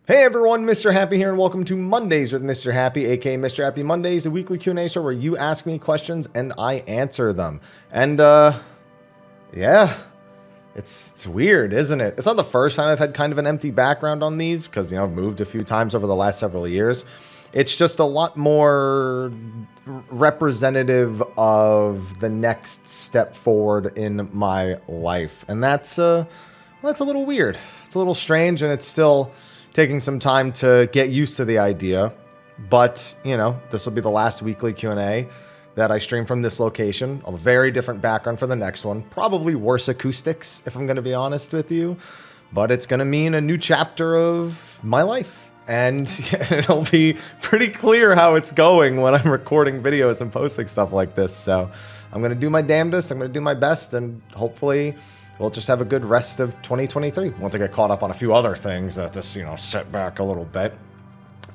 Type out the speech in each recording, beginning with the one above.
Hey everyone, Mr. Happy here, and welcome to Mondays with Mr. Happy, aka Mr. Happy Mondays, a weekly Q&A show where you ask me questions and I answer them. And yeah, it's weird, isn't it? It's not the first time I've had kind of an empty background on these, because I've moved a few times over the last several years. It's just a lot more representative of the next step forward in my life, and that's a little weird. It's a little strange, and it's still taking some time to get used to the idea, but this will be the last weekly Q&A that I stream from this location. A very different background for the next one, probably worse acoustics if I'm going to be honest with you, but it's going to mean a new chapter of my life, and it'll be pretty clear how it's going when I'm recording videos and posting stuff like this. So I'm going to do my damnedest, I'm going to do my best, and hopefully we'll just have a good rest of 2023 once I get caught up on a few other things that this, set back a little bit.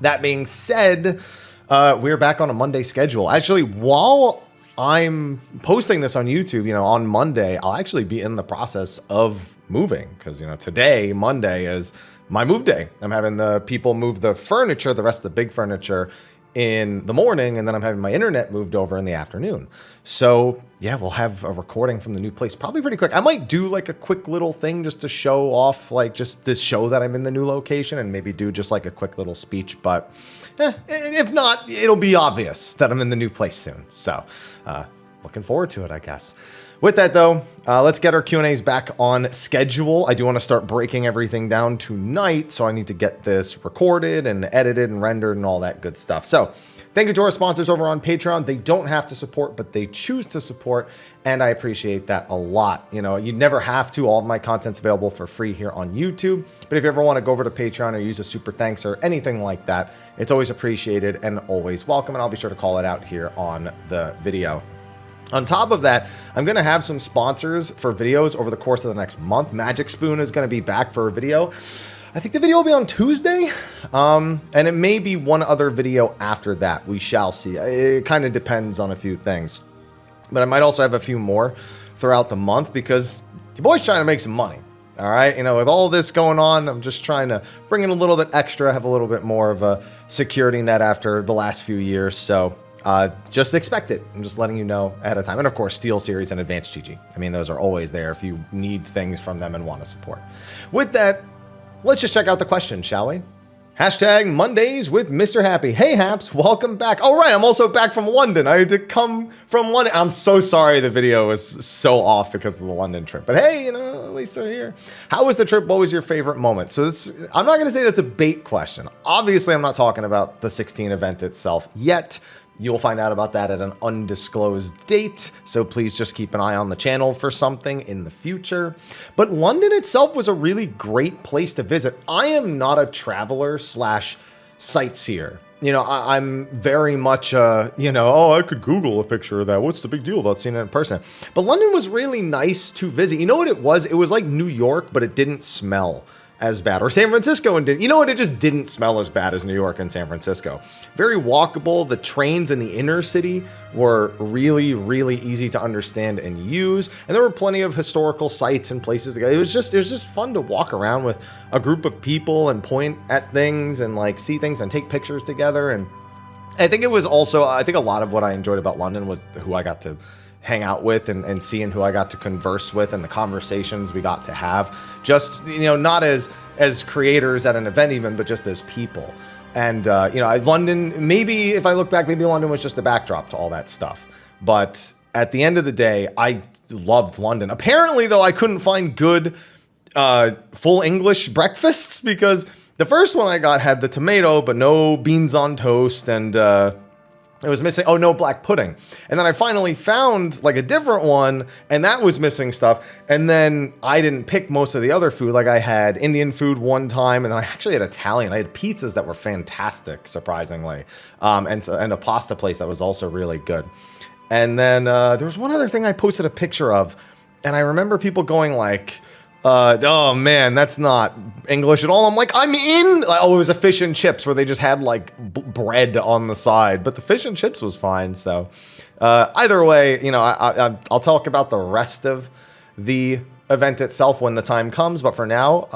That being said, we're back on a Monday schedule. Actually, while I'm posting this on YouTube, on Monday, I'll actually be in the process of moving because, today, Monday, is my move day. I'm having the people move the furniture, the rest of the big furniture, in the morning, and then I'm having my internet moved over in the afternoon. So yeah, we'll have a recording from the new place probably pretty quick. I might do like a quick little thing just to show off, like just to show that I'm in the new location, and maybe do just like a quick little speech. But if not, it'll be obvious that I'm in the new place soon. So looking forward to it, I guess. With that, though, let's get our Q&As back on schedule. I do want to start breaking everything down tonight, so I need to get this recorded and edited and rendered and all that good stuff. So thank you to our sponsors over on Patreon. They don't have to support, but they choose to support, and I appreciate that a lot. You never have to. All of my content's available for free here on YouTube, but if you ever want to go over to Patreon or use a super thanks or anything like that, it's always appreciated and always welcome, and I'll be sure to call it out here on the video. On top of that, I'm going to have some sponsors for videos over the course of the next month. Magic Spoon is going to be back for a video. I think the video will be on Tuesday, and it may be one other video after that. We shall see. It kind of depends on a few things. But I might also have a few more throughout the month because your boy's trying to make some money. All right, with all this going on, I'm just trying to bring in a little bit extra, have a little bit more of a security net after the last few years. So just expect it. I'm just letting you know ahead of time. And of course, Steel Series and Advanced GG. I mean, those are always there if you need things from them and want to support. With that, let's just check out the question, shall we? Hashtag Mondays with Mr. Happy. Hey, Haps, welcome back. All right, I'm also back from London. I had to come from London. I'm so sorry the video was so off because of the London trip. But hey, at least they're here. How was the trip? What was your favorite moment? So I'm not going to say that's a bait question. Obviously, I'm not talking about the 16 event itself yet. You'll find out about that at an undisclosed date, so please just keep an eye on the channel for something in the future. But London itself was a really great place to visit. I am not a traveler / sightseer. I'm very much, I could Google a picture of that. What's the big deal about seeing it in person? But London was really nice to visit. You know what it was? It was like New York, but it didn't smell as bad. Or San Francisco, and it just didn't smell as bad as New York and San Francisco. Very walkable. The trains in the inner city were really, really easy to understand and use, and there were plenty of historical sites and places to go. It was just fun to walk around with a group of people and point at things and like see things and take pictures together. And I think it was also, I think a lot of what I enjoyed about London was who I got to hang out with and seeing who I got to converse with and the conversations we got to have, just not as creators at an event even, but just as people. And London, maybe if I look back, maybe London was just a backdrop to all that stuff, but at the end of the day, I loved London. Apparently though, I couldn't find good full English breakfasts because the first one I got had the tomato but no beans on toast, and it was missing, no black pudding. And then I finally found like a different one, and that was missing stuff. And then I didn't pick most of the other food. Like I had Indian food one time, and then I actually had Italian. I had pizzas that were fantastic, surprisingly. And a pasta place that was also really good. And then there was one other thing I posted a picture of, and I remember people going like, oh man, that's not English at all. I'm like, I'm in. Oh, it was a fish and chips where they just had like bread on the side, but the fish and chips was fine. So either way, I'll talk about the rest of the event itself when the time comes. But for now,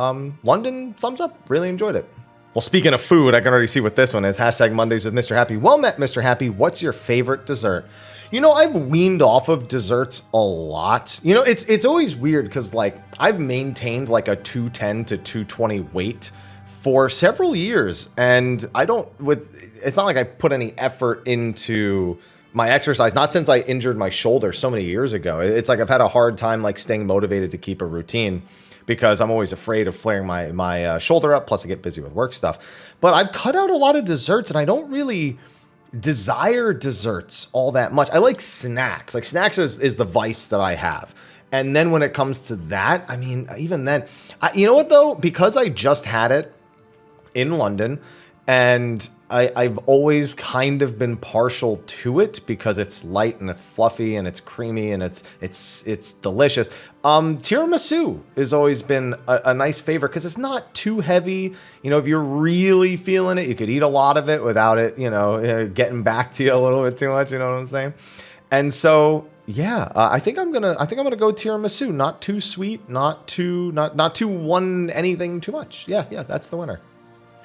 London, thumbs up. Really enjoyed it. Well, speaking of food, I can already see what this one is. Hashtag Mondays with Mr. Happy. Well met, Mr. Happy. What's your favorite dessert? You know, I've weaned off of desserts a lot. You know, it's always weird because, like, I've maintained like a 210 to 220 weight for several years, and it's not like I put any effort into my exercise, not since I injured my shoulder so many years ago. It's like I've had a hard time like staying motivated to keep a routine because I'm always afraid of flaring my shoulder up, plus I get busy with work stuff. But I've cut out a lot of desserts, and I don't really desire desserts all that much. I like snacks. Like, snacks is the vice that I have. And then when it comes to that, I mean, even then, you know what though? Because I just had it in London, and I've always kind of been partial to it because it's light and it's fluffy and it's creamy and it's delicious. Tiramisu has always been a nice favorite because it's not too heavy. You know, if you're really feeling it, you could eat a lot of it without it, you know, getting back to you a little bit too much. You know what I'm saying? And so, yeah, I think I'm gonna go tiramisu. Not too sweet, not too one anything too much. Yeah, that's the winner.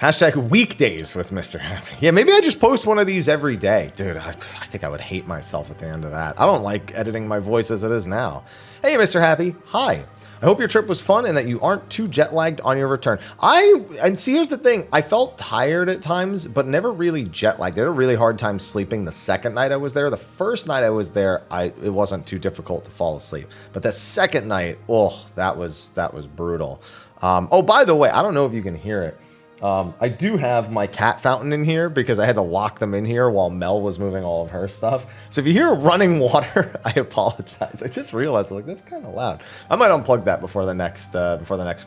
Hashtag weekdays with Mr. Happy. Yeah, maybe I just post one of these every day. Dude, I think I would hate myself at the end of that. I don't like editing my voice as it is now. Hey, Mr. Happy. Hi. I hope your trip was fun and that you aren't too jet lagged on your return. And see, here's the thing. I felt tired at times, but never really jet lagged. I had a really hard time sleeping the second night I was there. The first night I was there, it wasn't too difficult to fall asleep. But the second night, oh, that was brutal. Oh, by the way, I don't know if you can hear it. I do have my cat fountain in here because I had to lock them in here while Mel was moving all of her stuff. So if you hear running water, I apologize. I just realized, like, that's kind of loud. I might unplug that before the next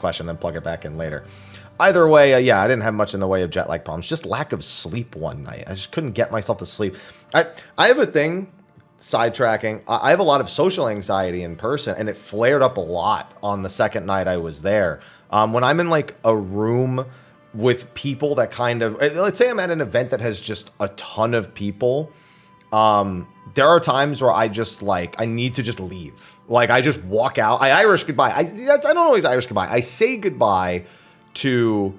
question, then plug it back in later. Either way, yeah, I didn't have much in the way of jet lag problems. Just lack of sleep one night. I just couldn't get myself to sleep. I have a thing, sidetracking. I have a lot of social anxiety in person, and it flared up a lot on the second night I was there. When I'm in like a room with people that kind of, let's say I'm at an event that has just a ton of people. There are times where I just like, I need to just leave. Like, I just walk out. I Irish goodbye. I don't always Irish goodbye. I say goodbye to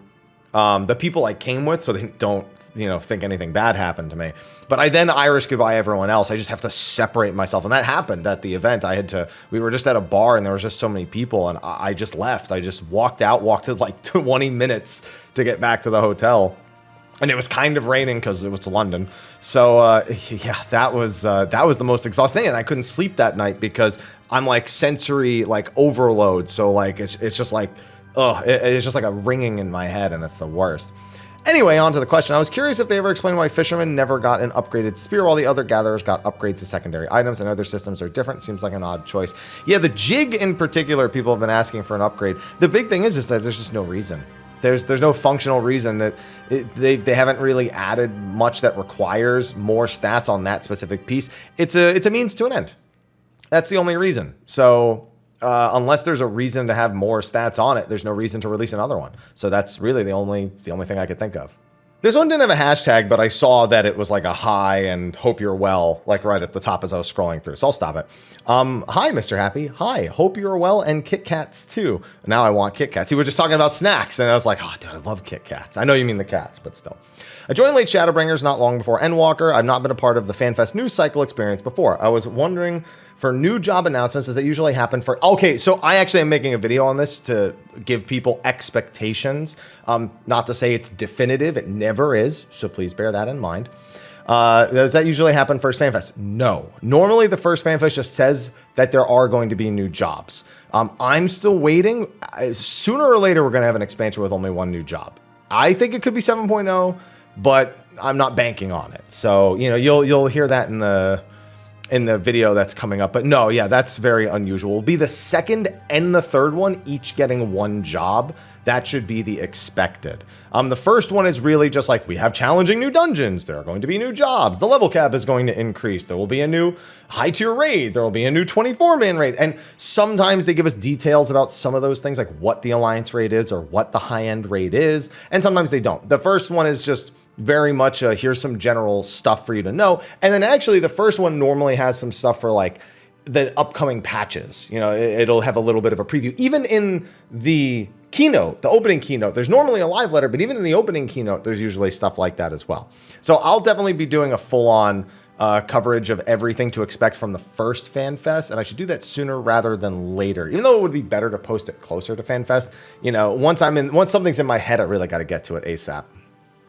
the people I came with so they don't, you know, think anything bad happened to me. But I then Irish goodbye everyone else. I just have to separate myself. And that happened at the event. We were just at a bar and there was just so many people and I just left. I just walked like 20 minutes to get back to the hotel. And it was kind of raining because it was London. So yeah, that was the most exhausting thing. And I couldn't sleep that night because I'm like sensory, like overload. So like, it's just like, it's just like a ringing in my head and it's the worst. Anyway, on to the question. I was curious if they ever explained why fishermen never got an upgraded spear while the other gatherers got upgrades to secondary items and other systems are different. Seems like an odd choice. Yeah, the jig in particular, people have been asking for an upgrade. The big thing is that there's just no reason. There's no functional reason that they haven't really added much that requires more stats on that specific piece. It's a means to an end. That's the only reason. So unless there's a reason to have more stats on it, there's no reason to release another one. So that's really the only thing I could think of. This one didn't have a hashtag, but I saw that it was like a hi and hope you're well, like right at the top as I was scrolling through. So I'll stop it. Hi, Mr. Happy. Hi, hope you're well, and Kit Kats too. Now I want Kit Kats. We were just talking about snacks, and I was like, oh, dude, I love Kit Kats. I know you mean the cats, but still. I joined late Shadowbringers not long before Endwalker. I've not been a part of the FanFest news cycle experience before. I was wondering for new job announcements, does that usually happen for... Okay, so I actually am making a video on this to give people expectations. Not to say it's definitive. It never is, so please bear that in mind. Does that usually happen first FanFest? No. Normally, the first FanFest just says that there are going to be new jobs. I'm still waiting. Sooner or later, we're going to have an expansion with only one new job. I think it could be 7.0, but I'm not banking on it. So, you know, you'll hear that in the video that's coming up. But no, yeah, that's very unusual. It'll be the second and the third one, each getting one job. That should be the expected. The first one is really just like, we have challenging new dungeons. There are going to be new jobs. The level cap is going to increase. There will be a new high tier raid. There will be a new 24-man raid. And sometimes they give us details about some of those things, like what the alliance raid is or what the high-end raid is. And sometimes they don't. The first one is just very much here's some general stuff for you to know. And then actually the first one normally has some stuff for like the upcoming patches. You know, it'll have a little bit of a preview. Even in the keynote, the opening keynote, there's normally a live letter, but even in the opening keynote, there's usually stuff like that as well. So I'll definitely be doing a full-on coverage of everything to expect from the first FanFest, and I should do that sooner rather than later. Even though it would be better to post it closer to FanFest, you know, once something's in my head, I really got to get to it ASAP.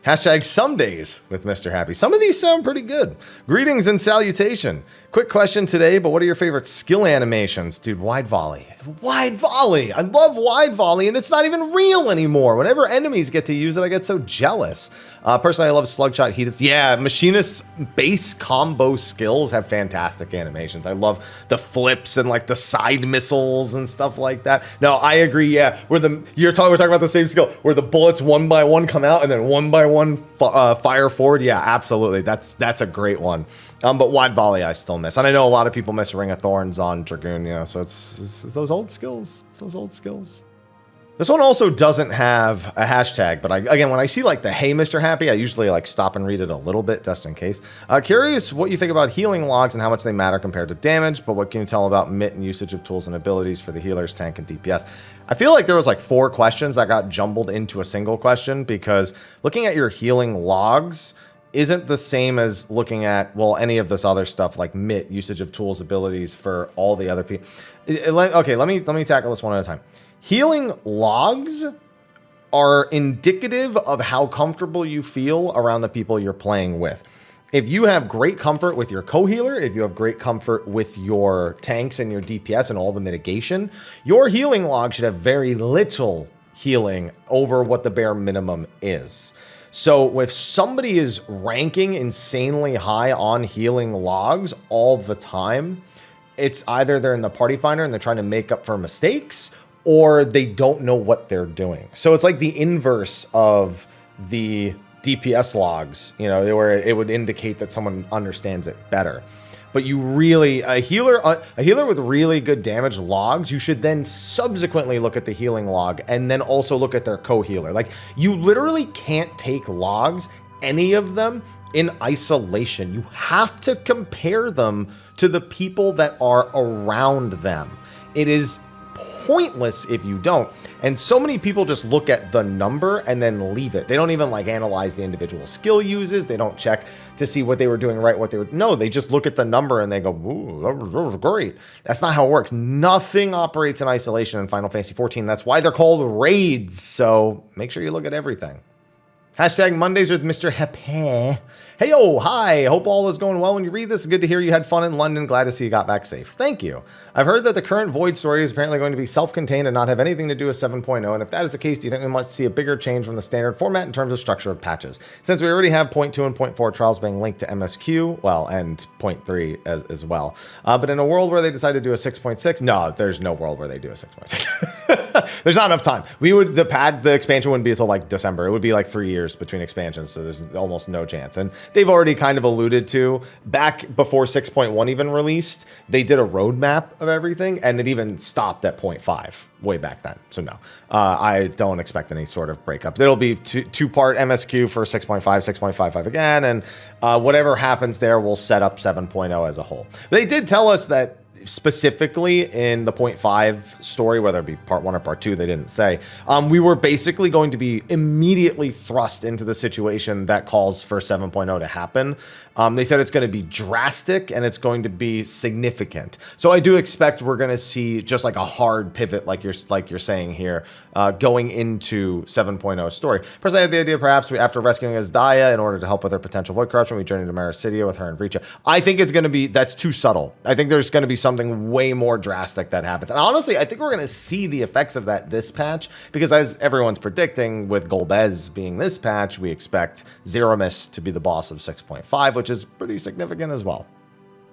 Hashtag some days with Mr. Happy. Some of these sound pretty good. Greetings and salutation. Quick question today, but what are your favorite skill animations? Dude, wide volley. Wide volley. I love wide volley, and it's not even real anymore. Whenever enemies get to use it, I get so jealous. Personally, I love Slugshot Heat. Yeah, Machinist's base combo skills have fantastic animations. I love the flips and like the side missiles and stuff like that. No, I agree. Yeah, we're talking about the same skill where the bullets one by one come out and then one by one fire forward. Yeah, absolutely. That's a great one. But wide volley, I still miss, and I know a lot of people miss Ring of Thorns on Dragoon. You know, so it's those old skills. It's those old skills. This one also doesn't have a hashtag, but again, when I see like the "Hey, Mr. Happy," I usually like stop and read it a little bit just in case. Curious what you think about healing logs and how much they matter compared to damage, but what can you tell about MIT and usage of tools and abilities for the healers, tank, and DPS? I feel like there was like 4 questions that got jumbled into a single question because looking at your healing logs isn't the same as looking at, well, any of this other stuff like MIT, usage of tools, abilities for all the other people. Okay, let me tackle this one at a time. Healing logs are indicative of how comfortable you feel around the people you're playing with. If you have great comfort with your co-healer, if you have great comfort with your tanks and your DPS and all the mitigation, your healing log should have very little healing over what the bare minimum is. So if somebody is ranking insanely high on healing logs all the time, it's either they're in the party finder and they're trying to make up for mistakes, or they don't know what they're doing. So it's like the inverse of the DPS logs, you know, where it would indicate that someone understands it better. But you really, a healer with really good damage logs, you should then subsequently look at the healing log and then also look at their co-healer. Like, you literally can't take logs, any of them, in isolation. You have to compare them to the people that are around them. It is pointless if you don't. And so many people just look at the number and then leave it. They don't even like analyze the individual skill uses. They don't check to see what they were doing right, no, they just look at the number and they go, ooh, that was great. That's not how it works. Nothing operates in isolation in Final Fantasy XIV. That's why they're called raids. So make sure you look at everything. Hashtag Mondays with Mr. Happy. Hey, yo, hi. Hope all is going well when you read this. Good to hear you had fun in London. Glad to see you got back safe. Thank you. I've heard that the current Void story is apparently going to be self-contained and not have anything to do with 7.0. And if that is the case, do you think we might see a bigger change from the standard format in terms of structure of patches? Since we already have 0.2 and 0.4 trials being linked to MSQ, well, and 0.3 as well. But in a world where they decide to do a 6.6, no, there's no world where they do a 6.6. There's not enough time. The expansion wouldn't be until like December. It would be like 3 years between expansions, so there's almost no chance. And they've already kind of alluded to, back before 6.1 even released, they did a roadmap of everything, and it even stopped at 0.5 way back then. So no, I don't expect any sort of breakup. It'll be two-part MSQ for 6.5, 6.55 again, and whatever happens there will set up 7.0 as a whole. They did tell us that specifically in the 0.5 story, whether it be part 1 or part 2, they didn't say, we were basically going to be immediately thrust into the situation that calls for 7.0 to happen. They said it's going to be drastic and it's going to be significant. So I do expect we're going to see just like a hard pivot, like you're saying here, going into 7.0 story. Personally, I had the idea perhaps after rescuing Azdaia in order to help with her potential void corruption, we journey to Marasidia with her and Vricha. I think it's going to be, that's too subtle. I think there's going to be something way more drastic that happens. And honestly, I think we're going to see the effects of that this patch, because as everyone's predicting, with Golbez being this patch, we expect Zeromus to be the boss of 6.5, which is pretty significant as well.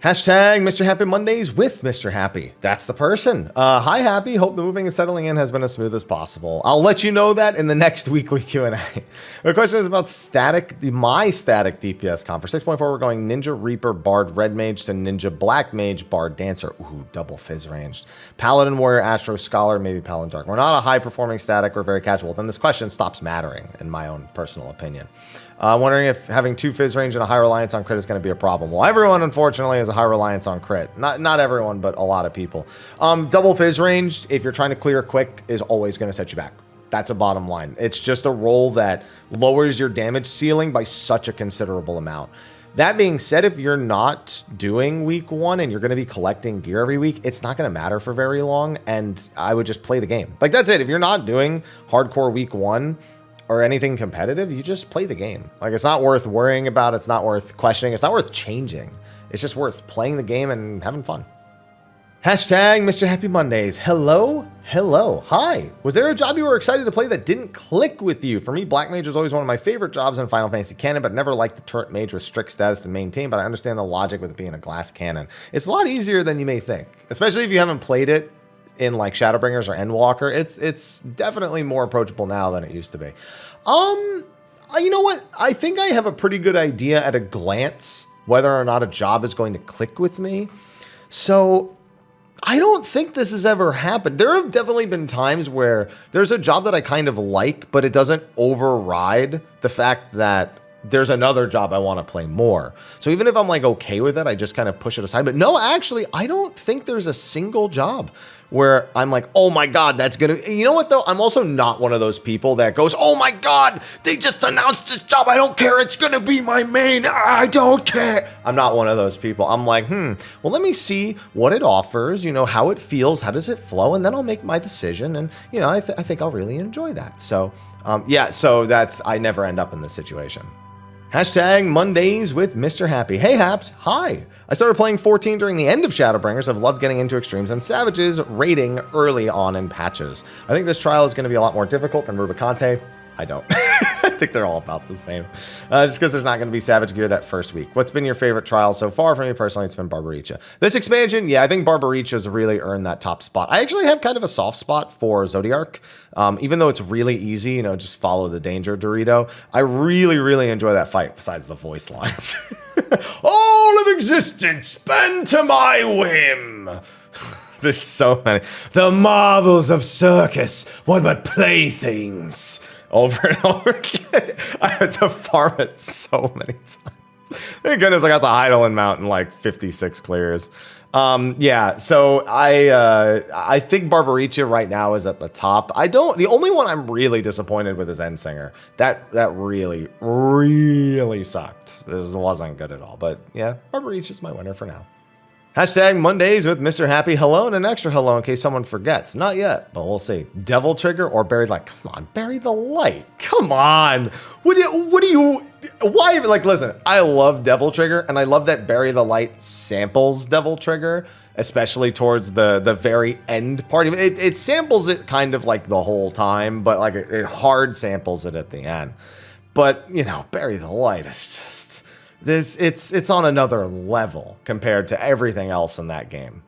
Hashtag Mr. Happy Mondays with Mr. Happy. That's the person. Hi, Happy. Hope the moving and settling in has been as smooth as possible. I'll let you know that in the next weekly Q&A. The question is about my static DPS comp. For 6.4, we're going Ninja Reaper, Bard, Red Mage to Ninja Black Mage, Bard, Dancer. Ooh, double Fizz ranged. Paladin, Warrior, Astro, Scholar, maybe Paladin Dark. We're not a high-performing static. We're very casual. Then this question stops mattering, in my own personal opinion. Wondering if having 2 Fizz range and a high reliance on crit is going to be a problem. Well, everyone, unfortunately, has a high reliance on crit. Not everyone, but a lot of people. Double Fizz ranged, if you're trying to clear quick, is always going to set you back. That's a bottom line. It's just a role that lowers your damage ceiling by such a considerable amount. That being said, if you're not doing week 1 and you're going to be collecting gear every week, it's not going to matter for very long, and I would just play the game. Like, that's it. If you're not doing hardcore week 1 or anything competitive, you just play the game. Like, it's not worth worrying about. It's not worth questioning. It's not worth changing. It's just worth playing the game and having fun. Hashtag Mr. Happy Mondays. Hello? Hello. Hi. Was there a job you were excited to play that didn't click with you? For me, Black Mage was always one of my favorite jobs in Final Fantasy canon, but never liked the turret mage with strict status to maintain, but I understand the logic with it being a glass cannon. It's a lot easier than you may think, especially if you haven't played it in like Shadowbringers or Endwalker. It's definitely more approachable now than it used to be. You know what? I think I have a pretty good idea at a glance whether or not a job is going to click with me. So I don't think this has ever happened. There have definitely been times where there's a job that I kind of like, but it doesn't override the fact that there's another job I want to play more. So even if I'm like okay with it, I just kind of push it aside. But no, actually, I don't think there's a single job where I'm like, oh my God, that's gonna, you know what though? I'm also not one of those people that goes, oh my God, they just announced this job. I don't care. It's gonna be my main. I don't care. I'm not one of those people. I'm like, well, let me see what it offers, you know, how it feels, how does it flow? And then I'll make my decision. And, you know, I think I'll really enjoy that. So, yeah, so I never end up in this situation. Hashtag Mondays with Mr. Happy. Hey Haps, hi. I started playing 14 during the end of Shadowbringers. I've loved getting into Extremes and Savages raiding early on in patches. I think this trial is going to be a lot more difficult than Rubicante. I don't. I think they're all about the same. Just because there's not going to be Savage gear that first week. What's been your favorite trial so far? For me personally, it's been Barbaricha. This expansion, yeah, I think Barbaricha's really earned that top spot. I actually have kind of a soft spot for Zodiark. Even though it's really easy, you know, just follow the danger Dorito. I really, really enjoy that fight, besides the voice lines. All of existence bend to my whim. There's so many. The marvels of circus, what but playthings? Over and over again. I had to farm it so many times. Thank goodness I got the Heidelin mount in like 56 clears. Yeah, so I think Barbaricha right now is at the top. The only one I'm really disappointed with is Endsinger. That really, really sucked. This wasn't good at all. But yeah, Barbaricha's my winner for now. Hashtag Mondays with Mr. Happy. Hello and an extra hello in case someone forgets. Not yet, but we'll see. Devil Trigger or Bury the Light? Come on, Bury the Light. Come on. Why? Like, listen, I love Devil Trigger, and I love that Bury the Light samples Devil Trigger, especially towards the very end part. It samples it kind of like the whole time, but like it hard samples it at the end. But, you know, Bury the Light is just... It's on another level compared to everything else in that game.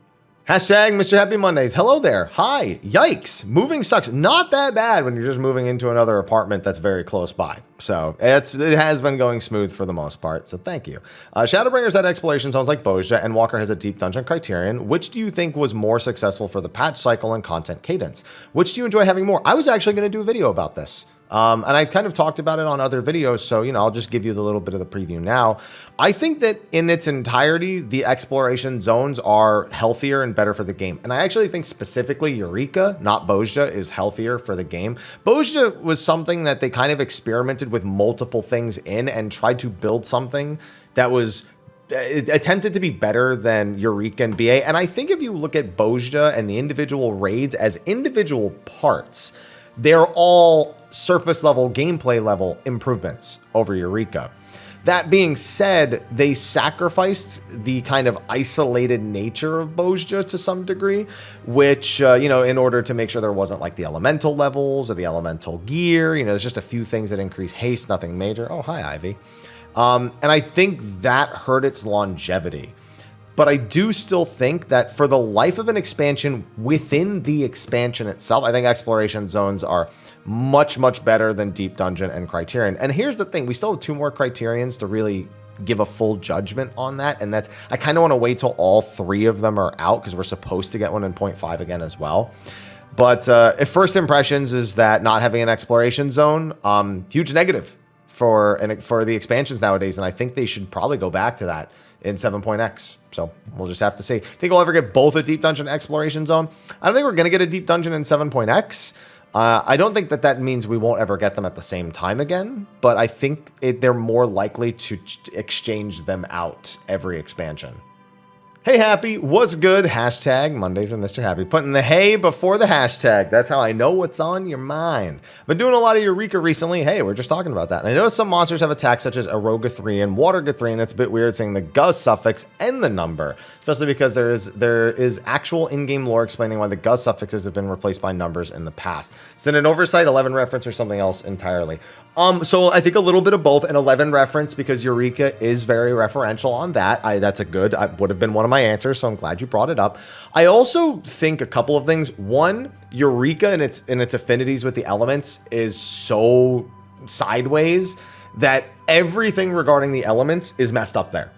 Hashtag Mr. Happy Mondays. Hello there. Hi. Yikes. Moving sucks. Not that bad when you're just moving into another apartment that's very close by. So it has been going smooth for the most part. So thank you. Shadowbringers had exploration zones like Bozja, and Walker has a deep dungeon criterion. Which do you think was more successful for the patch cycle and content cadence? Which do you enjoy having more? I was actually going to do a video about this. And I've kind of talked about it on other videos, so, you know, I'll just give you the little bit of the preview now. I think that in its entirety, the exploration zones are healthier and better for the game. And I actually think specifically Eureka, not Bozja, is healthier for the game. Bozja was something that they kind of experimented with multiple things in and tried to build something that was... It attempted to be better than Eureka and BA. And I think if you look at Bozja and the individual raids as individual parts, they're all surface level, gameplay level improvements over Eureka. That being said, they sacrificed the kind of isolated nature of Bozja to some degree, which, you know, in order to make sure there wasn't like the elemental levels or the elemental gear, you know, there's just a few things that increase haste, nothing major. Oh, hi, Ivy. And I think that hurt its longevity. But I do still think that for the life of an expansion within the expansion itself, I think exploration zones are much, much better than Deep Dungeon and Criterion. And here's the thing. We still have 2 more Criterions to really give a full judgment on that. And I kind of want to wait till all 3 of them are out because we're supposed to get one in 0.5 again as well. But if first impressions is that not having an exploration zone, huge negative for the expansions nowadays. And I think they should probably go back to that in 7.x. So we'll just have to see. Think we'll ever get both a Deep Dungeon exploration zone? I don't think we're going to get a Deep Dungeon in 7.x. I don't think that means we won't ever get them at the same time again, but I think they're more likely to exchange them out every expansion. Hey Happy, what's good? Hashtag Mondays with Mr. Happy. Putting the hey before the hashtag. That's how I know what's on your mind. Been doing a lot of Eureka recently. Hey, we're just talking about that. And I noticed some monsters have attacks such as Arogathri and Watergathri, and it's a bit weird saying the Guz suffix and the number, especially because there is actual in-game lore explaining why the Guz suffixes have been replaced by numbers in the past. Is it an oversight, 11 reference, or something else entirely? So I think a little bit of both. An 11 reference because Eureka is very referential on that. That's a good, I would have been one of my answers, so I'm glad you brought it up. I also think a couple of things. One, Eureka and its affinities with the elements is so sideways that everything regarding the elements is messed up there.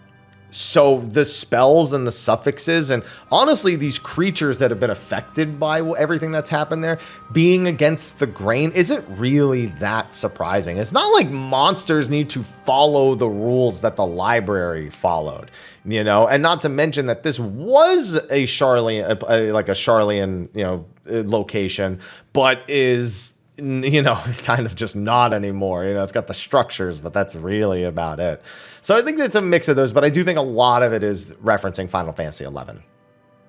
So the spells and the suffixes and honestly these creatures that have been affected by everything that's happened there being against the grain isn't really that surprising. It's not like monsters need to follow the rules that the library followed, you know, and not to mention that this was a Sharlayan, like a Sharlayan, you know, location, but is, you know, kind of just not anymore. You know, it's got the structures, but that's really about it. So I think it's a mix of those, but I do think a lot of it is referencing Final Fantasy XI.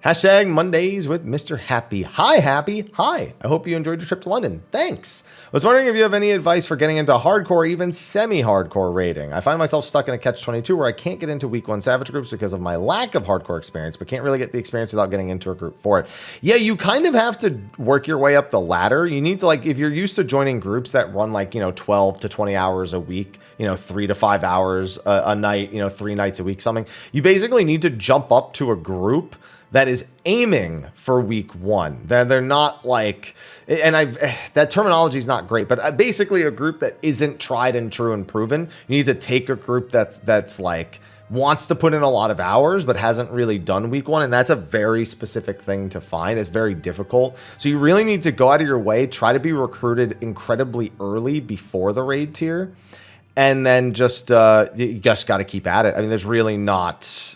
Hashtag Mondays with Mr. Happy. Hi, Happy. Hi. I hope you enjoyed your trip to London. Thanks. I was wondering if you have any advice for getting into hardcore, even semi-hardcore raiding. I find myself stuck in a catch-22 where I can't get into week 1 Savage groups because of my lack of hardcore experience, but can't really get the experience without getting into a group for it. Yeah, you kind of have to work your way up the ladder. You need to, like, if you're used to joining groups that run like, you know, 12 to 20 hours a week, you know, 3 to 5 hours a night, you know, 3 nights a week, something, you basically need to jump up to a group that is aiming for week 1. They're not like, and that terminology is not great, but basically a group that isn't tried and true and proven. You need to take a group that's like wants to put in a lot of hours but hasn't really done week 1, and that's a very specific thing to find. It's very difficult. So you really need to go out of your way, try to be recruited incredibly early before the raid tier, and then just you just got to keep at it. I mean, there's really not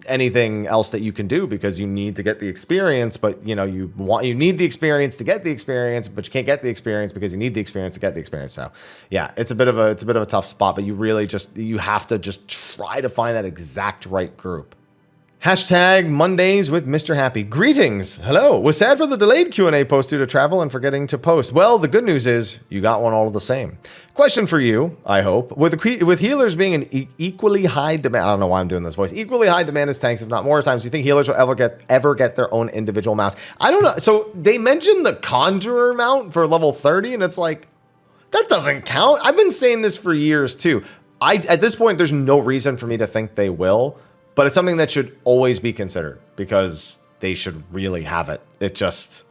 anything else that you can do because you need to get the experience, but you know, you need the experience to get the experience, but you can't get the experience because you need the experience to get the experience. So yeah, it's a bit of a tough spot, but you have to just try to find that exact right group. Hashtag Mondays with Mr. Happy. Greetings. Hello. Was sad for the delayed Q&A post due to travel and forgetting to post. Well, the good news is you got one all the same. Question for you, I hope. With healers being an equally high demand, I don't know why I'm doing this voice, equally high demand as tanks, if not more times, do you think healers will ever get their own individual mouse? I don't know. So they mentioned the Conjurer mount for level 30, and it's like, that doesn't count. I've been saying this for years too. At this point, there's no reason for me to think they will. But it's something that should always be considered because they should really have it. It just,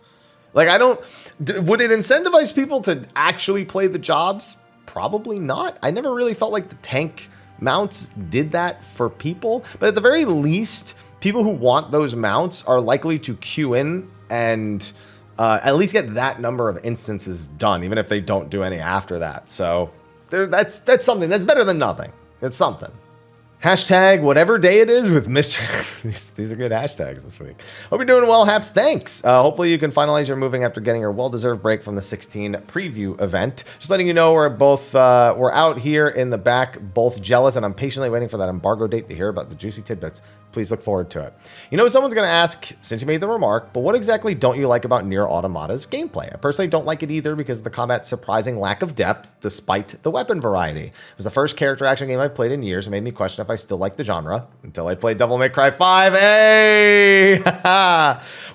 like, would it incentivize people to actually play the jobs? Probably not. I never really felt like the tank mounts did that for people. But at the very least, people who want those mounts are likely to queue in and at least get that number of instances done, even if they don't do any after that. So that's something. That's better than nothing. It's something. Hashtag whatever day it is with Mr. These are good hashtags this week. Hope you're doing well, Haps. Thanks. Hopefully you can finalize your moving after getting your well-deserved break from the 16 preview event. Just letting you know we're out here in the back, both jealous, and I'm patiently waiting for that embargo date to hear about the juicy tidbits. Please look forward to it. You know, someone's going to ask, since you made the remark, but what exactly don't you like about Nier Automata's gameplay? I personally don't like it either because of the combat's surprising lack of depth, despite the weapon variety. It was the first character action game I've played in years and made me question if I still like the genre, until I played Devil May Cry 5. Hey!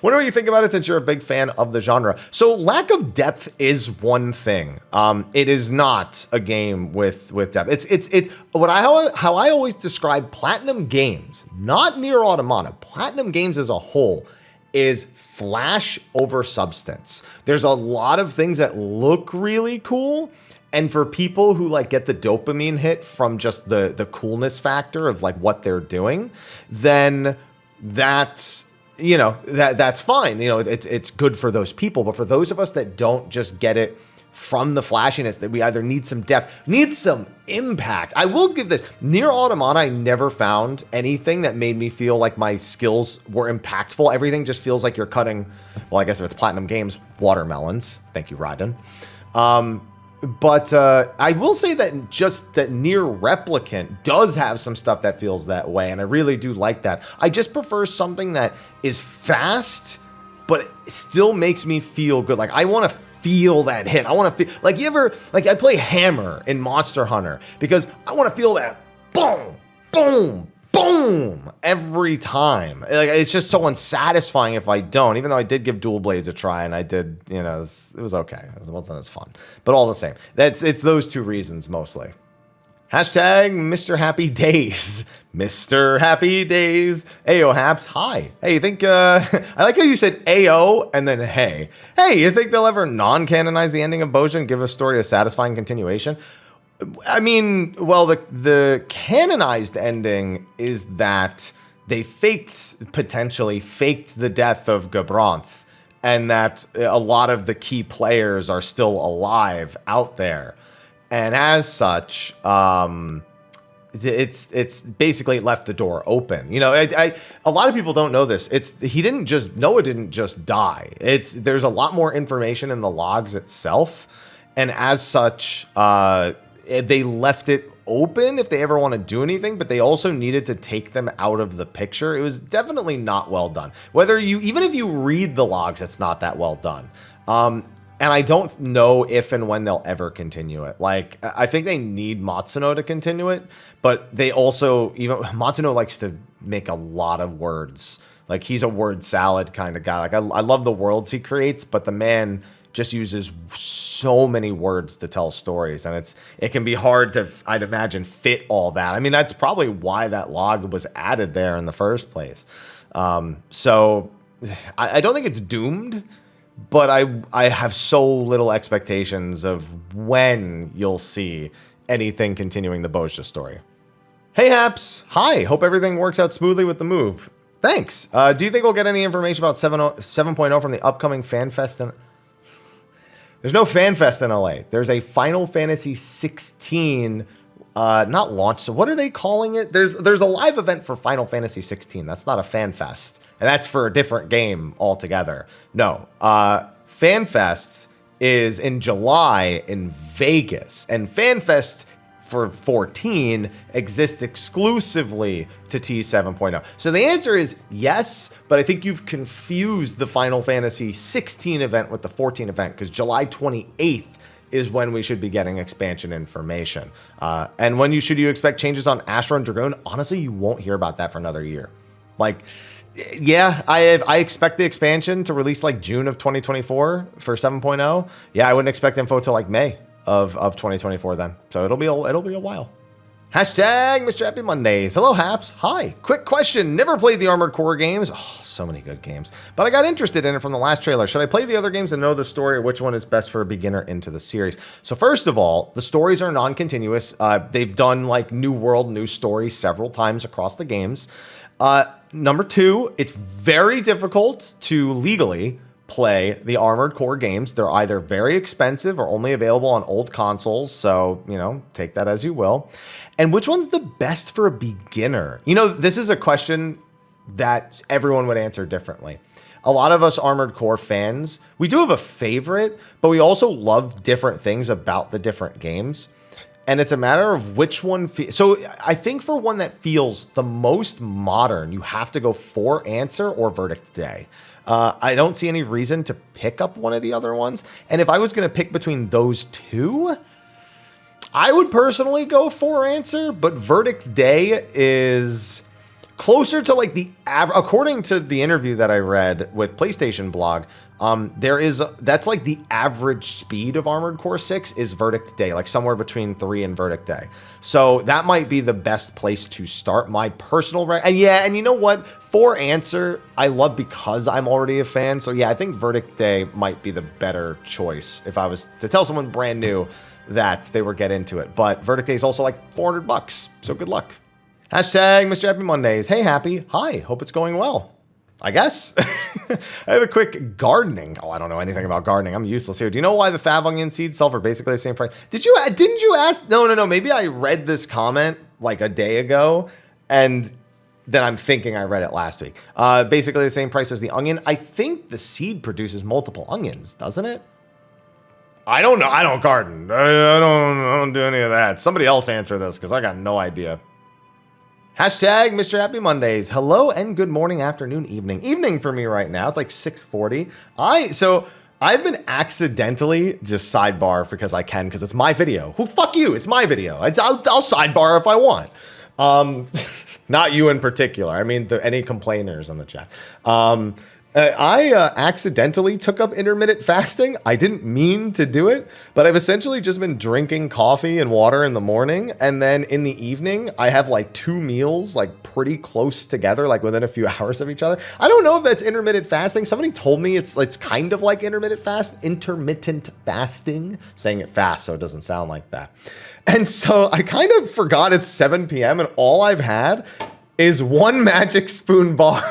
Wonder what you think about it since you're a big fan of the genre. So lack of depth is one thing. It is not a game with depth. It's how I always describe Platinum games, not Nier Automata. Platinum games as a whole is flash over substance. There's a lot of things that look really cool, and for people who like get the dopamine hit from just the coolness factor of like what they're doing, then that's fine. You know, it's good for those people. But for those of us that don't just get it from the flashiness, that we either need some depth, need some impact. I will give this. Near Automata, I never found anything that made me feel like my skills were impactful. Everything just feels like you're cutting, well, I guess if it's Platinum Games, watermelons. Thank you, Raijin. But I will say that just that Nier Replicant does have some stuff that feels that way, and I really do like that. I just prefer something that is fast, but still makes me feel good. Like, I want to feel that hit. I want to feel, like, you ever, like, I play Hammer in Monster Hunter because I want to feel that boom, boom, boom every time. Like, it's just so unsatisfying if I don't, even though I did give Dual Blades a try, and I did, you know, it was okay. It wasn't as fun, but all the same, it's those two reasons mostly. Hashtag Mr. Happy Days. Mr. Happy Days. Ayo Haps, hi. Hey, you think, I like how you said Ayo and then hey. Hey, you think they'll ever non-canonize the ending of Bozja and give a story a satisfying continuation? I mean, well, the canonized ending is that they potentially faked the death of Gabranth, and that a lot of the key players are still alive out there. And as such, it's basically left the door open. You know, a lot of people don't know this. Noah didn't just die. There's a lot more information in the logs itself, and as such, they left it open if they ever want to do anything, but they also needed to take them out of the picture. It was definitely not well done. Even if you read the logs, it's not that well done. And I don't know if and when they'll ever continue it. Like, I think they need Matsuno to continue it, but they also, Matsuno likes to make a lot of words. Like, he's a word salad kind of guy. Like, I love the worlds he creates, but the man just uses so many words to tell stories, and it can be hard to, I'd imagine, fit all that. I mean, that's probably why that log was added there in the first place. So I don't think it's doomed, but I have so little expectations of when you'll see anything continuing the Bozja story. Hey Haps, hi, hope everything works out smoothly with the move. Thanks. Do you think we'll get any information about 7.0 from the upcoming FanFest? There's no FanFest in LA. There's a Final Fantasy 16, not launch. So what are they calling it? There's a live event for Final Fantasy 16. That's not a FanFest, and that's for a different game altogether. No, FanFest is in July in Vegas, and FanFest for 14 exists exclusively to T7.0. So the answer is yes, but I think you've confused the Final Fantasy 16 event with the 14 event, because July 28th is when we should be getting expansion information. And when should you expect changes on Astro and Dragoon? Honestly, you won't hear about that for another year. Like, yeah, I expect the expansion to release like June of 2024 for 7.0. Yeah, I wouldn't expect info till like May of 2024 then. So it'll be a while. Hashtag Mr. Happy Mondays. Hello, Haps. Hi. Quick question. Never played the Armored Core games. Oh, so many good games. But I got interested in it from the last trailer. Should I play the other games and know the story, or which one is best for a beginner into the series? So first of all, the stories are non-continuous. They've done like New World, New Story several times across the games. Number two, it's very difficult to legally play the Armored Core games. They're either very expensive or only available on old consoles, so, you know, take that as you will. And which one's the best for a beginner? You know, this is a question that everyone would answer differently. A lot of us Armored Core fans, we do have a favorite, but we also love different things about the different games. And it's a matter of which one. So I think for one that feels the most modern, you have to go For Answer or Verdict Day. I don't see any reason to pick up one of the other ones. And if I was going to pick between those two, I would personally go For Answer, but Verdict Day is closer to like the average. According to the interview that I read with PlayStation Blog, that's like the average speed of Armored Core 6 is Verdict Day, like somewhere between 3 and Verdict Day. So that might be the best place to start. My personal and you know what? For Answer, I love because I'm already a fan. So yeah, I think Verdict Day might be the better choice if I was to tell someone brand new that they were get into it. But Verdict Day is also like $400, so good luck. Hashtag Mr. Happy Mondays. Hey, Happy. Hi, hope it's going well. I guess. I have a quick gardening. Oh, I don't know anything about gardening. I'm useless here. Do you know why the fab onion seeds sell for basically the same price? Didn't you ask? No. Maybe I read this comment like a day ago, and then I'm thinking I read it last week. Basically the same price as the onion. I think the seed produces multiple onions, doesn't it? I don't know. I don't garden. I don't do any of that. Somebody else answer this because I got no idea. Hashtag Mr. Happy Mondays. Hello and good morning, afternoon, evening. Evening for me right now. It's like 6:40. I've been accidentally, just sidebar because I can, because it's my video. Fuck you, it's my video. I'll sidebar if I want. Not you in particular. I mean, any complainers on the chat. I accidentally took up intermittent fasting. I didn't mean to do it, but I've essentially just been drinking coffee and water in the morning. And then in the evening, I have like 2 meals, like pretty close together, like within a few hours of each other. I don't know if that's intermittent fasting. Somebody told me it's kind of like intermittent fasting, saying it fast so it doesn't sound like that. And so I kind of forgot it's 7 p.m. and all I've had is 1 magic spoon bar.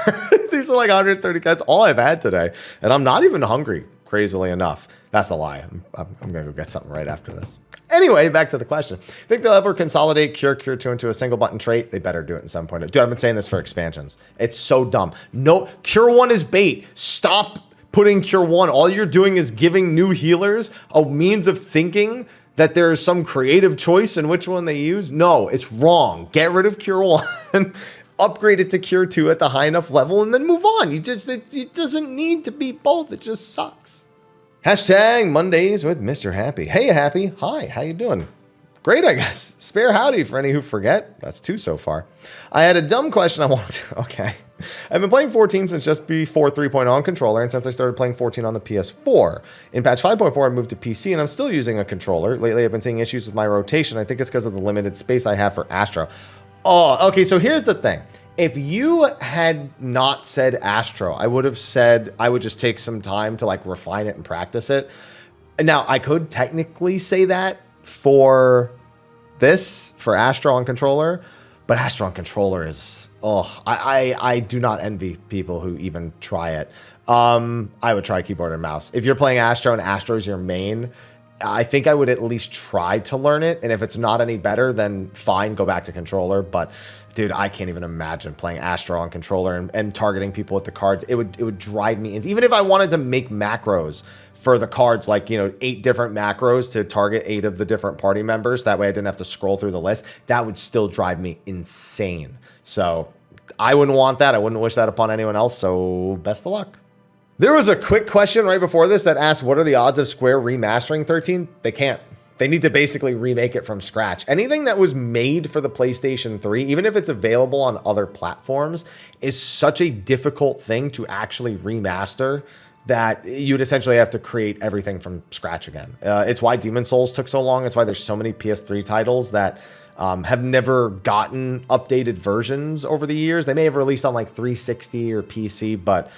These are like 130 calories. That's all I've had today. And I'm not even hungry, crazily enough. That's a lie. I'm going to go get something right after this. Anyway, back to the question. Think they'll ever consolidate Cure 2 into a single button trait? They better do it in 7.0. Dude, I've been saying this for expansions. It's so dumb. No, Cure 1 is bait. Stop putting Cure 1. All you're doing is giving new healers a means of thinking that there is some creative choice in which one they use. No, it's wrong. Get rid of Cure 1. Upgrade it to Cure 2 at the high enough level and then move on. It doesn't need to be both. It just sucks. Hashtag Mondays with Mr. Happy. Hey, Happy. Hi, how you doing? Great, I guess. Spare howdy for any who forget. That's 2 so far. I had a dumb question I wanted to... Okay. I've been playing 14 since just before 3.0 on controller, and since I started playing 14 on the PS4. In patch 5.4, I moved to PC, and I'm still using a controller. Lately, I've been seeing issues with my rotation. I think it's because of the limited space I have for Astro. Oh, okay, so here's the thing. If you had not said Astro, I would have said I would just take some time to like refine it and practice it. Now, I could technically say that for Astro on controller, but Astro on controller is, I do not envy people who even try it. I would try keyboard and mouse. If you're playing Astro and Astro is your main, I think I would at least try to learn it. And if it's not any better, then fine, go back to controller. But dude, I can't even imagine playing Astro on controller and targeting people with the cards. It would drive me insane. Even if I wanted to make macros for the cards, like, 8 different macros to target 8 of the different party members. That way I didn't have to scroll through the list. That would still drive me insane. So I wouldn't want that. I wouldn't wish that upon anyone else. So best of luck. There was a quick question right before this that asked, what are the odds of Square remastering 13? They can't. They need to basically remake it from scratch. Anything that was made for the PlayStation 3, even if it's available on other platforms, is such a difficult thing to actually remaster that you'd essentially have to create everything from scratch again. It's why Demon's Souls took so long. It's why there's so many PS3 titles that have never gotten updated versions over the years. They may have released on like 360 or PC, but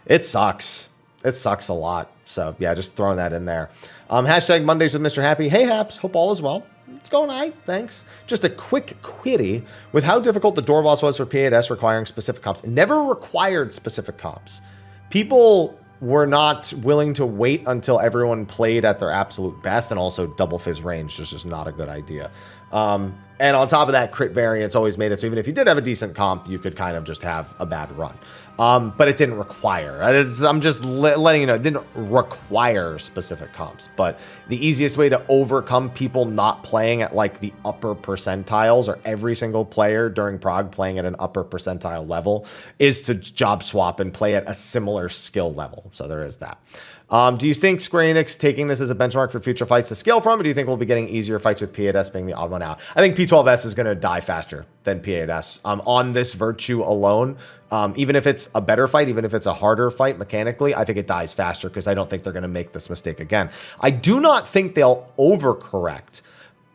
it sucks. It sucks a lot. So yeah, just throwing that in there. Hashtag Mondays with Mr. Happy. Hey, Haps. Hope all is well. It's going all right. Thanks. Just a quick quitty with how difficult the door boss was for P8S requiring specific comps. It never required specific comps. People were not willing to wait until everyone played at their absolute best, and also double fizz range is just not a good idea. And on top of that, crit variance always made it so even if you did have a decent comp, you could kind of just have a bad run. But it didn't require. I'm just letting you know, it didn't require specific comps. But the easiest way to overcome people not playing at like the upper percentiles, or every single player during Prague playing at an upper percentile level, is to job swap and play at a similar skill level. So there is that. Do you think Square Enix taking this as a benchmark for future fights to scale from, or do you think we'll be getting easier fights with P8S being the odd one out? I think P12S is going to die faster than P8S on this virtue alone. Even if it's a better fight, even if it's a harder fight mechanically, I think it dies faster because I don't think they're going to make this mistake again. I do not think they'll overcorrect,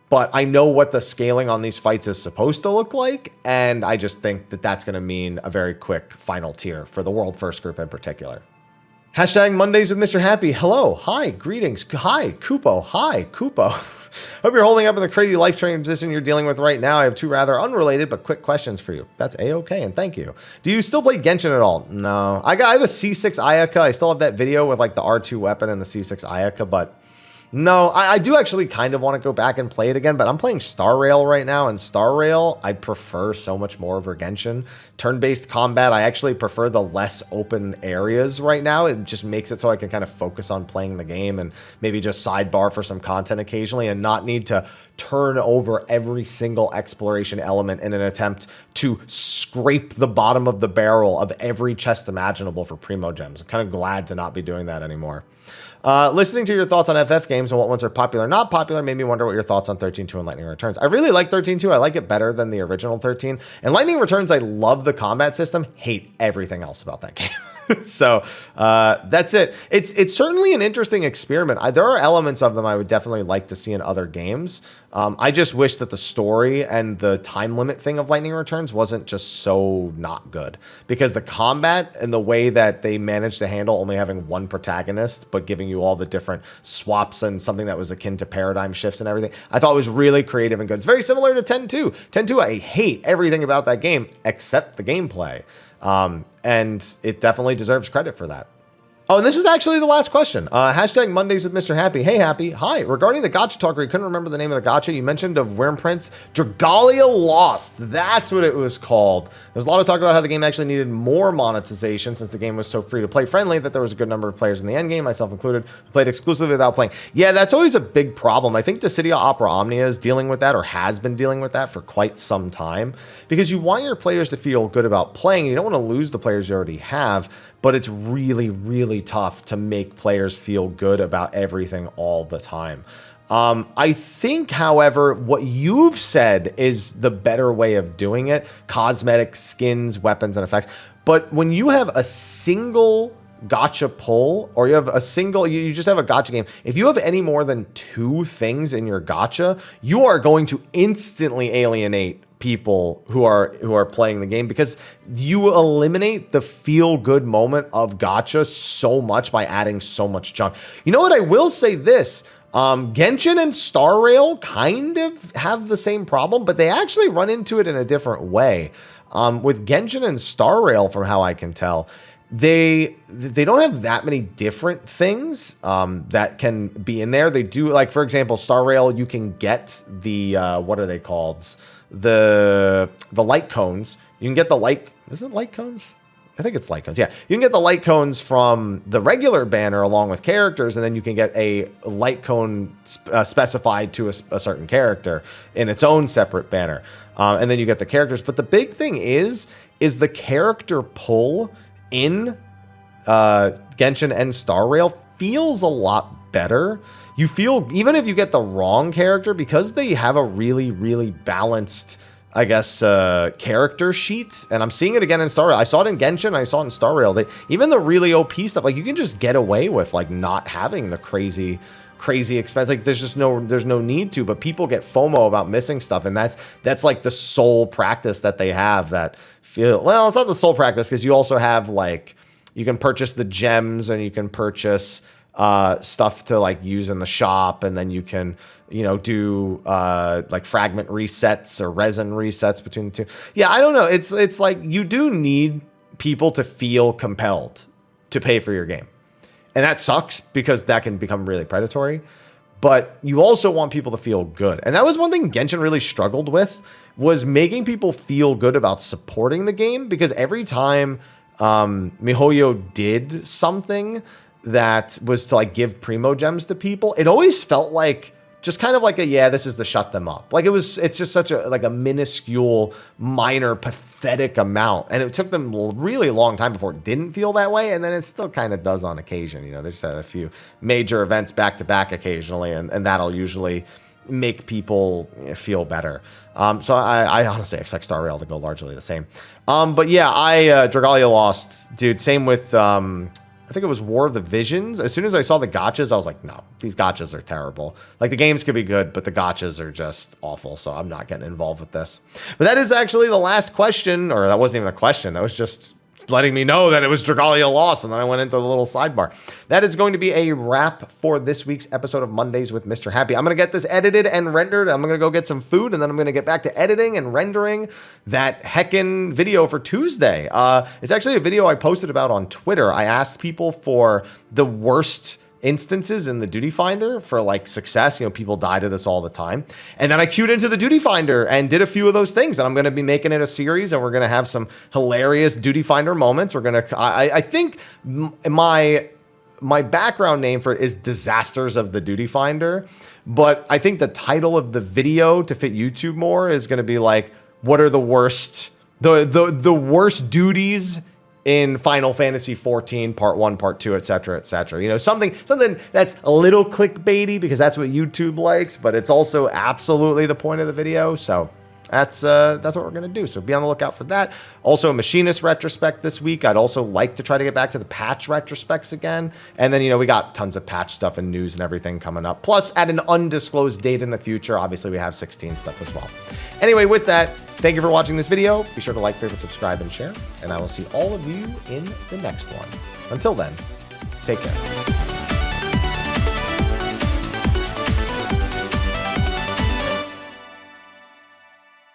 but I know what the scaling on these fights is supposed to look like, and I just think that that's going to mean a very quick final tier for the World First group in particular. Hashtag Mondays with Mr. Happy. Hello. Hi. Greetings. Hi, Kupo. Hi, Kupo. Hope you're holding up in the crazy life transition you're dealing with right now. I have two rather unrelated but quick questions for you. That's A-okay, and thank you. Do you still play Genshin at all? No. I have a C6 Ayaka. I still have that video with like the R2 weapon and the C6 Ayaka, but no, I do actually kind of want to go back and play it again, but I'm playing Star Rail right now, and Star Rail I prefer so much more over Genshin. Turn-based combat, I actually prefer the less open areas right now. It just makes it so I can kind of focus on playing the game and maybe just sidebar for some content occasionally and not need to turn over every single exploration element in an attempt to scrape the bottom of the barrel of every chest imaginable for Primo Gems. I'm kind of glad to not be doing that anymore. Listening to your thoughts on FF games and what ones are popular and not popular made me wonder what your thoughts on 13.2 and Lightning Returns. I really like 13.2. I like it better than the original 13. And Lightning Returns, I love the combat system, hate everything else about that game. So that's it. It's certainly an interesting experiment. There are elements of them I would definitely like to see in other games. I just wish that the story and the time limit thing of Lightning Returns wasn't just so not good. Because the combat and the way that they managed to handle only having one protagonist, but giving you all the different swaps and something that was akin to paradigm shifts and everything, I thought was really creative and good. It's very similar to 10.2. 10.2, I hate everything about that game except the gameplay. And it definitely deserves credit for that. Oh, and this is actually the last question. Hashtag Mondays with Mr. Happy. Hey, Happy. Hi. Regarding the gacha talker, you couldn't remember the name of the gacha you mentioned of Wyrmprince. Dragalia Lost. That's what it was called. There's a lot of talk about how the game actually needed more monetization since the game was so free-to-play friendly that there was a good number of players in the endgame, myself included, who played exclusively without playing. Yeah, that's always a big problem. I think Dissidia Opera Omnia is dealing with that or has been dealing with that for quite some time because you want your players to feel good about playing. You don't want to lose the players you already have. But it's really, really tough to make players feel good about everything all the time. I think, however, what you've said is the better way of doing it. Cosmetics, skins, weapons, and effects. But when you have a single gacha pull, or you have a single, you just have a gacha game. If you have any more than 2 things in your gacha, you are going to instantly alienate people who are playing the game because you eliminate the feel-good moment of gacha so much by adding so much junk. You know what? I will say this. Genshin and Star Rail kind of have the same problem, but they actually run into it in a different way. With Genshin and Star Rail, from how I can tell, they don't have that many different things that can be in there. They do, like, for example, Star Rail, you can get the what are they called? The light cones. You can get the light, is it light cones? I think it's light cones. Yeah, you can get the light cones from the regular banner along with characters, and then you can get a light cone specified to a certain character in its own separate banner. And then you get the characters. But the big thing is the character pull in Genshin and Star Rail feels a lot better. You feel, even if you get the wrong character, because they have a really, really balanced, I guess, character sheet. And I'm seeing it again in Star Rail. I saw it in Genshin, I saw it in Star Rail. Even the really OP stuff, like, you can just get away with, like, not having the crazy expense. Like, there's no need to, but people get FOMO about missing stuff. And that's like the sole practice that they have that feel, well, it's not the sole practice, because you also have, like, you can purchase the gems and you can purchase stuff to, like, use in the shop, and then you can, you know, do like fragment resets or resin resets between the two. Yeah, I don't know. It's like, you do need people to feel compelled to pay for your game. And that sucks because that can become really predatory. But you also want people to feel good. And that was one thing Genshin really struggled with, was making people feel good about supporting the game, because every time MiHoYo did something that was to, like, give Primo Gems to people, it always felt like just kind of like a, yeah, this is to shut them up. Like, it's just such a, like, a minuscule, minor, pathetic amount. And it took them a really long time before it didn't feel that way. And then it still kind of does on occasion. You know, they just had a few major events back to back occasionally, and that'll usually make people feel better. So I honestly expect Star Rail to go largely the same. But yeah, Dragalia Lost, dude, same with, I think it was War of the Visions. As soon as I saw the gachas, I was like, no, these gachas are terrible. Like, the games could be good, but the gachas are just awful, so I'm not getting involved with this. But that is actually the last question, or that wasn't even a question. That was just letting me know that it was Dragalia lost, and then I went into the little sidebar. That is going to be a wrap for this week's episode of Mondays with Mr. Happy. I'm going to get this edited and rendered. I'm going to go get some food, and then I'm going to get back to editing and rendering that heckin' video for Tuesday. It's actually a video I posted about on Twitter. I asked people for the worst instances in the duty finder for like success. People die to this all the time. And then I queued into the duty finder and did a few of those things. And I'm going to be making it a series, and we're going to have some hilarious duty finder moments. We're going to, I think my background name for it is Disasters of the Duty Finder. But I think the title of the video to fit YouTube more is going to be like, what are the worst, the worst duties in Final Fantasy XIV, Part 1, Part 2, etc., etc. Something that's a little clickbaity because that's what YouTube likes, but it's also absolutely the point of the video. So that's what we're going to do. So be on the lookout for that. Also, a Machinist retrospect this week. I'd also like to try to get back to the patch retrospects again. And then, we got tons of patch stuff and news and everything coming up. Plus, at an undisclosed date in the future, obviously, we have 16 stuff as well. Anyway, with that, thank you for watching this video. Be sure to like, favorite, subscribe, and share. And I will see all of you in the next one. Until then, take care.